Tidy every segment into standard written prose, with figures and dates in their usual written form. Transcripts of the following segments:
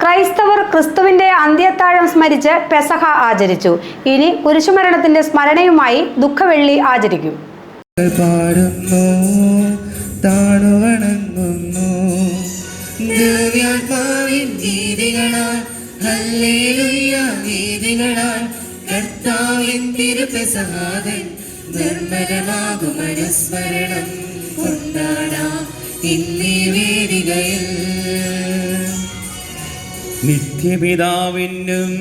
ക്രൈസ്തവർ ക്രിസ്തുവിന്റെ അന്ത്യത്താഴം സ്മരിച്ച് പെസഹ ആചരിച്ചു. ഇനി കുരിശുമരണത്തിന്റെ സ്മരണയുമായി ദുഃഖവെള്ളി ആചരിക്കും. നിത്യപിതാവിനും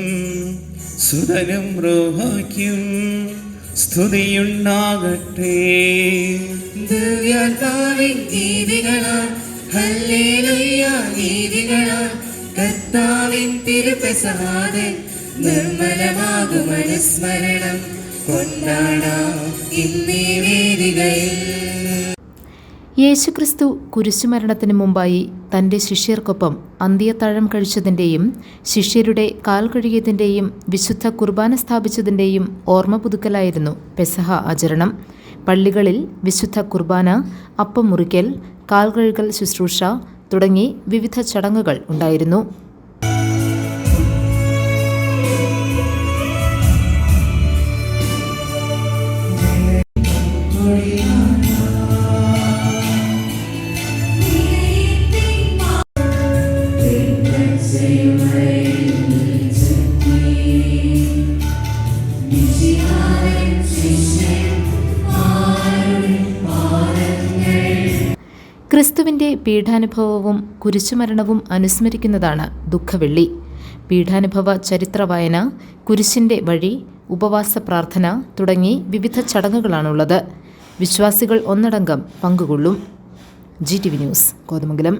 സുതനും റൂഹായ്ക്കും സ്തുതിയുണ്ടാകട്ടെ. ദിവ്യാത്മാവിൻ ഗീതികളാൽ ഹല്ലേലൂയ ഗീതികളാൽ കർത്താവിൻ തിരുപെസഹാദൻ നിർമ്മലമാകും അനുസ്മരണം കൊണ്ടാടാം ഇന്നീ വേദികയിൽ. യേശുക്രിസ്തു കുരിശുമരണത്തിന് മുമ്പായി തൻ്റെ ശിഷ്യർക്കൊപ്പം അന്ത്യത്താഴം കഴിച്ചതിൻ്റെയും ശിഷ്യരുടെ കാൽ കഴുകിയതിൻ്റെയും വിശുദ്ധ കുർബാന സ്ഥാപിച്ചതിൻ്റെയും ഓർമ്മ പുതുക്കലായിരുന്നു പെസഹ ആചരണം. പള്ളികളിൽ വിശുദ്ധ കുർബാന, അപ്പം മുറിക്കൽ, കാൽ കഴുകൽ ശുശ്രൂഷ തുടങ്ങി വിവിധ ചടങ്ങുകൾ ഉണ്ടായിരുന്നു. ക്രിസ്തുവിൻ്റെ പീഠാനുഭവവും കുരിശുമരണവും അനുസ്മരിക്കുന്നതാണ് ദുഃഖവെള്ളി. പീഠാനുഭവ ചരിത്ര വായന, കുരിശിൻ്റെ വഴി, ഉപവാസ പ്രാർത്ഥന തുടങ്ങി വിവിധ ചടങ്ങുകളാണുള്ളത്. വിശ്വാസികൾ ഒന്നടങ്കം പങ്കുകൊള്ളും. GTV news, Kothamangalam.